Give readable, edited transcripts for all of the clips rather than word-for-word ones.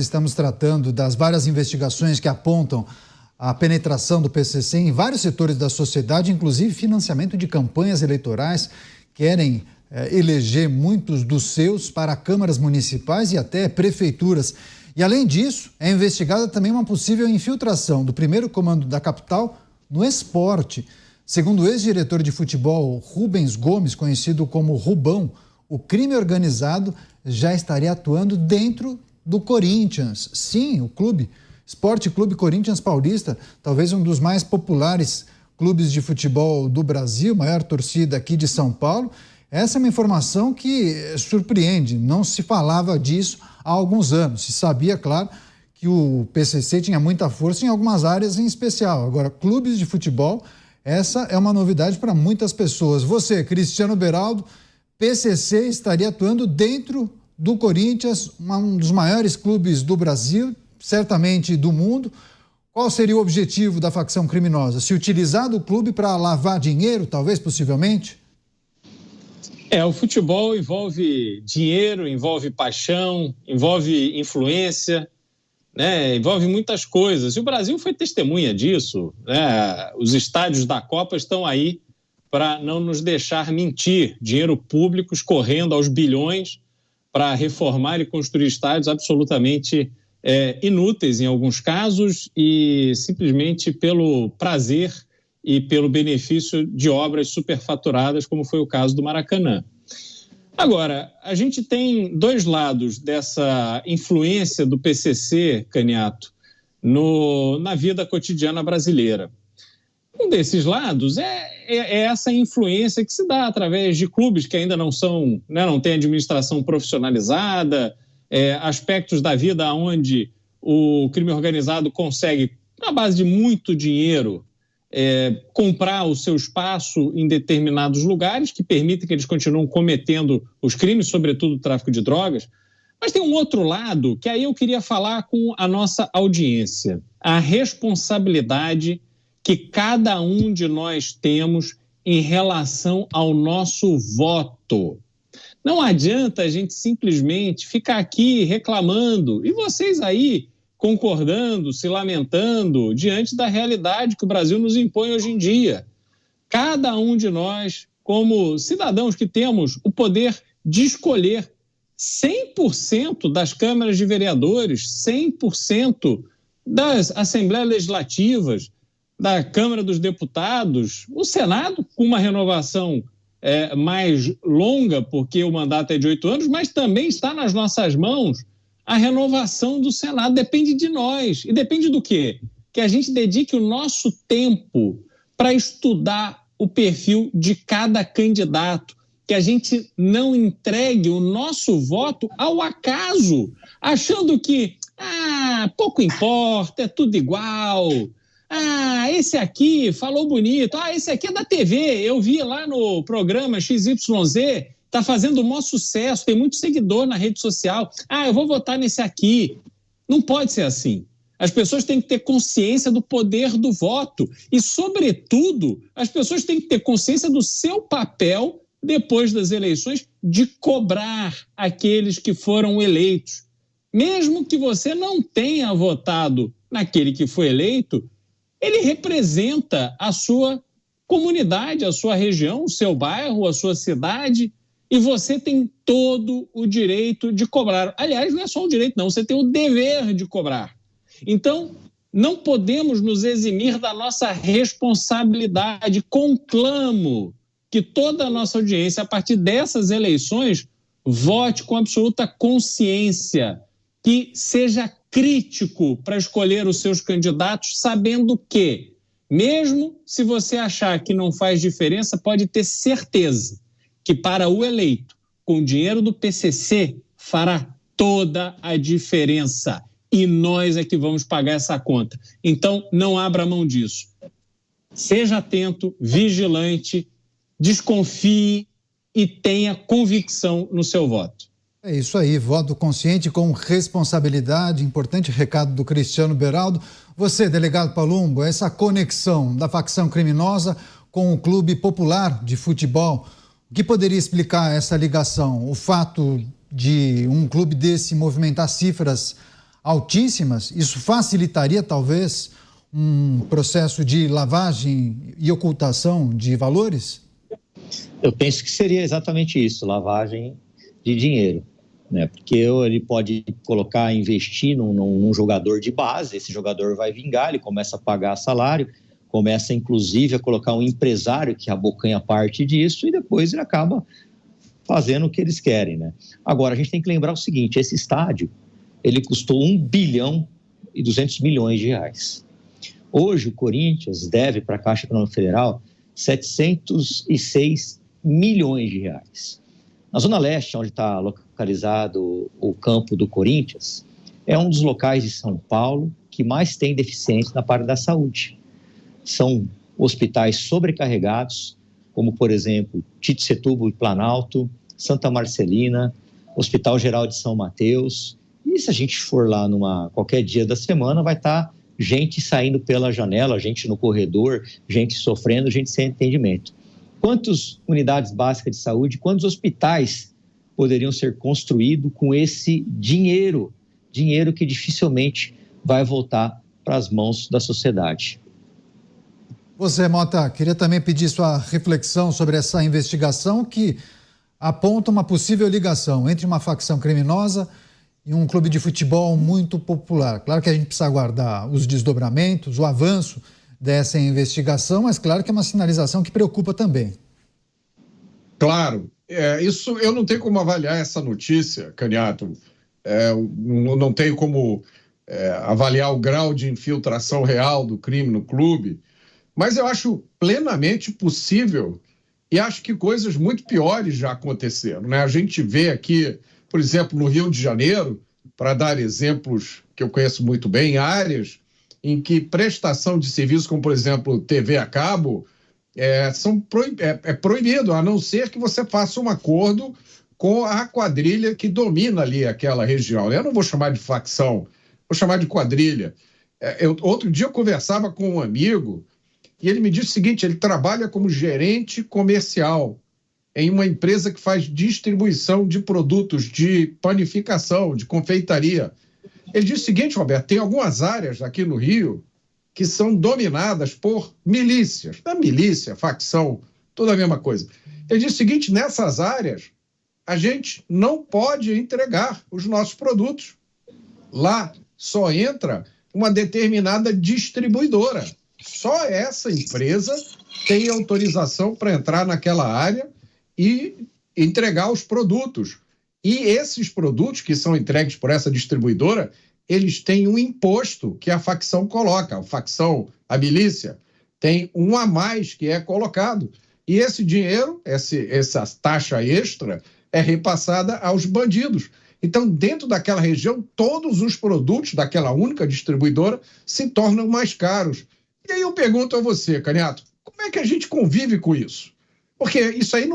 Estamos tratando das várias investigações que apontam a penetração do PCC em vários setores da sociedade, inclusive financiamento de campanhas eleitorais. Querem eleger muitos dos seus para câmaras municipais e até prefeituras. E, além disso, é investigada também uma possível infiltração do primeiro comando da capital no esporte. Segundo o ex-diretor de futebol Rubens Gomes, conhecido como Rubão, o crime organizado já estaria atuando dentro do Corinthians. Sim, o clube, Esporte Clube Corinthians Paulista, talvez um dos mais populares clubes de futebol do Brasil, maior torcida aqui de São Paulo. Essa é uma informação que surpreende, não se falava disso há alguns anos. Se sabia, claro, que o PCC tinha muita força em algumas áreas em especial. Agora, clubes de futebol, essa é uma novidade para muitas pessoas. Você, Cristiano Beraldo, PCC estaria atuando dentro do Corinthians, um dos maiores clubes do Brasil, certamente do mundo. Qual seria o objetivo da facção criminosa? Se utilizar do clube para lavar dinheiro, talvez, possivelmente? O futebol envolve dinheiro, envolve paixão, envolve influência, né? Envolve muitas coisas. E o Brasil foi testemunha disso, né? Os estádios da Copa estão aí para não nos deixar mentir. Dinheiro público escorrendo aos bilhões para reformar e construir estádios absolutamente inúteis em alguns casos e simplesmente pelo prazer e pelo benefício de obras superfaturadas, como foi o caso do Maracanã. Agora, a gente tem dois lados dessa influência do PCC, Caniato, na vida cotidiana brasileira. Um desses lados é essa influência que se dá através de clubes que ainda não são, né, não têm administração profissionalizada, aspectos da vida onde o crime organizado consegue, na base de muito dinheiro, comprar o seu espaço em determinados lugares que permitem que eles continuem cometendo os crimes, sobretudo o tráfico de drogas. Mas tem um outro lado que aí eu queria falar com a nossa audiência. A responsabilidade que cada um de nós temos em relação ao nosso voto. Não adianta a gente simplesmente ficar aqui reclamando e vocês aí concordando, se lamentando diante da realidade que o Brasil nos impõe hoje em dia. Cada um de nós, como cidadãos que temos o poder de escolher 100% das câmaras de vereadores, 100% das assembleias legislativas, da Câmara dos Deputados, o Senado com uma renovação mais longa, porque o mandato é de 8 anos, mas também está nas nossas mãos a renovação do Senado. Depende de nós. E depende do quê? Que a gente dedique o nosso tempo para estudar o perfil de cada candidato, que a gente não entregue o nosso voto ao acaso, achando que pouco importa, é tudo igual. Esse aqui falou bonito. Esse aqui é da TV. Eu vi lá no programa XYZ, está fazendo o maior sucesso, tem muito seguidor na rede social. Eu vou votar nesse aqui. Não pode ser assim. As pessoas têm que ter consciência do poder do voto. E, sobretudo, as pessoas têm que ter consciência do seu papel, depois das eleições, de cobrar aqueles que foram eleitos. Mesmo que você não tenha votado naquele que foi eleito, ele representa a sua comunidade, a sua região, o seu bairro, a sua cidade, e você tem todo o direito de cobrar. Aliás, não é só o direito, não, você tem o dever de cobrar. Então, não podemos nos eximir da nossa responsabilidade. Conclamo que toda a nossa audiência, a partir dessas eleições, vote com absoluta consciência, que seja crítico para escolher os seus candidatos, sabendo que, mesmo se você achar que não faz diferença, pode ter certeza que para o eleito, com o dinheiro do PCC, fará toda a diferença. E nós é que vamos pagar essa conta. Então, não abra mão disso. Seja atento, vigilante, desconfie e tenha convicção no seu voto. É isso aí, voto consciente com responsabilidade, importante recado do Cristiano Beraldo. Você, delegado Palumbo, essa conexão da facção criminosa com o clube popular de futebol, o que poderia explicar essa ligação? O fato de um clube desse movimentar cifras altíssimas, isso facilitaria talvez um processo de lavagem e ocultação de valores? Eu penso que seria exatamente isso, lavagem de dinheiro, né? Porque ele pode colocar, investir num jogador de base, esse jogador vai vingar, ele começa a pagar salário, começa inclusive a colocar um empresário que abocanha parte disso e depois ele acaba fazendo o que eles querem, né? Agora, a gente tem que lembrar o seguinte, esse estádio, ele custou 1 bilhão e 200 milhões de reais. Hoje, o Corinthians deve para a Caixa Econômica Federal 706 milhões de reais. Na Zona Leste, onde está localizado o campo do Corinthians, é um dos locais de São Paulo que mais tem deficiência na parte da saúde. São hospitais sobrecarregados, como, por exemplo, Tito Setúbal e Planalto, Santa Marcelina, Hospital Geral de São Mateus. E se a gente for lá qualquer dia da semana, vai estar gente saindo pela janela, gente no corredor, gente sofrendo, gente sem atendimento. Quantas unidades básicas de saúde, quantos hospitais poderiam ser construídos com esse dinheiro? Dinheiro que dificilmente vai voltar para as mãos da sociedade. Você, Mota, queria também pedir sua reflexão sobre essa investigação que aponta uma possível ligação entre uma facção criminosa e um clube de futebol muito popular. Claro que a gente precisa aguardar os desdobramentos, o avanço dessa investigação, mas claro que é uma sinalização que preocupa também. Claro, isso eu não tenho como avaliar essa notícia, Caniato, não tenho como avaliar o grau de infiltração real do crime no clube, mas eu acho plenamente possível e acho que coisas muito piores já aconteceram, né? A gente vê aqui, por exemplo, no Rio de Janeiro, para dar exemplos que eu conheço muito bem, áreas em que prestação de serviços, como por exemplo TV a cabo, é proibido, a não ser que você faça um acordo com a quadrilha que domina ali aquela região. Eu não vou chamar de facção, vou chamar de quadrilha. Outro dia eu conversava com um amigo e ele me disse o seguinte, ele trabalha como gerente comercial em uma empresa que faz distribuição de produtos de panificação, de confeitaria. Ele disse o seguinte, Roberto, tem algumas áreas aqui no Rio que são dominadas por milícias. A milícia, facção, toda a mesma coisa. Ele disse o seguinte, nessas áreas, a gente não pode entregar os nossos produtos. Lá só entra uma determinada distribuidora. Só essa empresa tem autorização para entrar naquela área e entregar os produtos. E esses produtos que são entregues por essa distribuidora, eles têm um imposto que a facção coloca. A facção, a milícia, tem um a mais que é colocado. E esse dinheiro, essa taxa extra, é repassada aos bandidos. Então, dentro daquela região, todos os produtos daquela única distribuidora se tornam mais caros. E aí eu pergunto a você, Caniato, como é que a gente convive com isso? Porque isso aí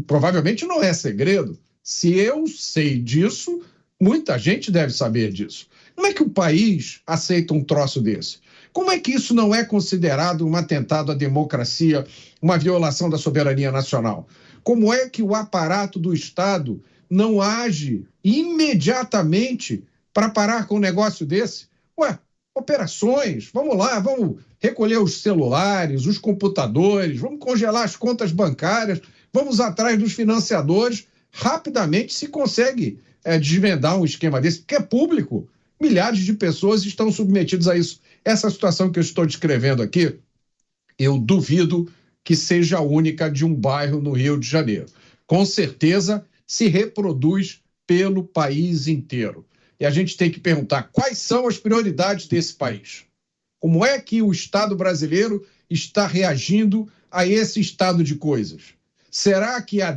provavelmente não é segredo. Se eu sei disso, muita gente deve saber disso. Como é que o país aceita um troço desse? Como é que isso não é considerado um atentado à democracia, uma violação da soberania nacional? Como é que o aparato do Estado não age imediatamente para parar com um negócio desse? Ué, operações, vamos lá, vamos recolher os celulares, os computadores, vamos congelar as contas bancárias, vamos atrás dos financiadores, rapidamente se consegue desvendar um esquema desse, porque é público, milhares de pessoas estão submetidas a isso. Essa situação que eu estou descrevendo aqui, eu duvido que seja a única de um bairro no Rio de Janeiro. Com certeza se reproduz pelo país inteiro. E a gente tem que perguntar quais são as prioridades desse país. Como é que o Estado brasileiro está reagindo a esse estado de coisas? Será que a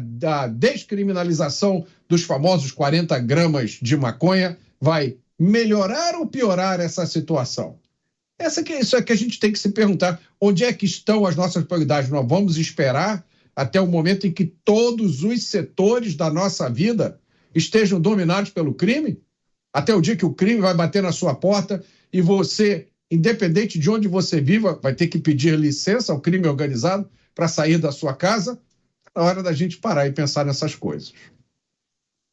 descriminalização dos famosos 40 gramas de maconha vai melhorar ou piorar essa situação? Isso é que a gente tem que se perguntar. Onde é que estão as nossas prioridades? Nós vamos esperar até o momento em que todos os setores da nossa vida estejam dominados pelo crime? Até o dia que o crime vai bater na sua porta e você, independente de onde você viva, vai ter que pedir licença ao crime organizado para sair da sua casa? É hora da gente parar e pensar nessas coisas.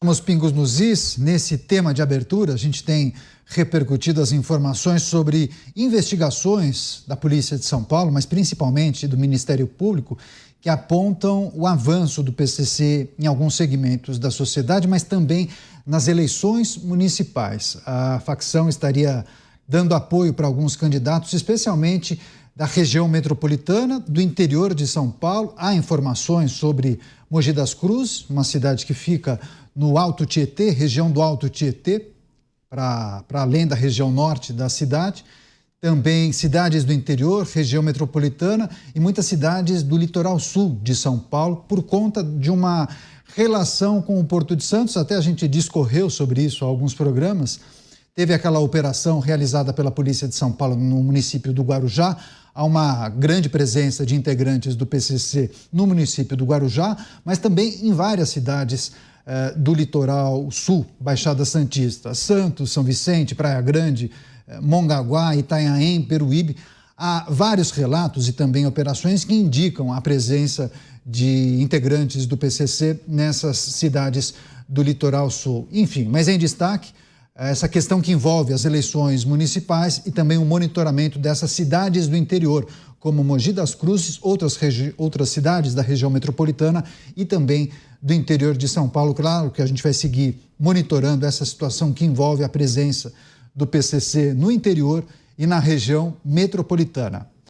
Os pingos nos is, nesse tema de abertura, a gente tem repercutido as informações sobre investigações da Polícia de São Paulo, mas principalmente do Ministério Público, que apontam o avanço do PCC em alguns segmentos da sociedade, mas também nas eleições municipais. A facção estaria dando apoio para alguns candidatos, especialmente da região metropolitana, do interior de São Paulo. Há informações sobre Mogi das Cruzes, uma cidade que fica no Alto Tietê, região do Alto Tietê, para além da região norte da cidade. Também cidades do interior, região metropolitana e muitas cidades do litoral sul de São Paulo, por conta de uma relação com o Porto de Santos. Até a gente discorreu sobre isso há alguns programas. Teve aquela operação realizada pela Polícia de São Paulo no município do Guarujá. Há uma grande presença de integrantes do PCC no município do Guarujá, mas também em várias cidades do litoral sul, Baixada Santista, Santos, São Vicente, Praia Grande, Mongaguá, Itanhaém, Peruíbe. Há vários relatos e também operações que indicam a presença de integrantes do PCC nessas cidades do litoral sul. Enfim, mas em destaque, essa questão que envolve as eleições municipais e também o monitoramento dessas cidades do interior, como Mogi das Cruzes, outras cidades da região metropolitana e também do interior de São Paulo. Claro que a gente vai seguir monitorando essa situação que envolve a presença do PCC no interior e na região metropolitana.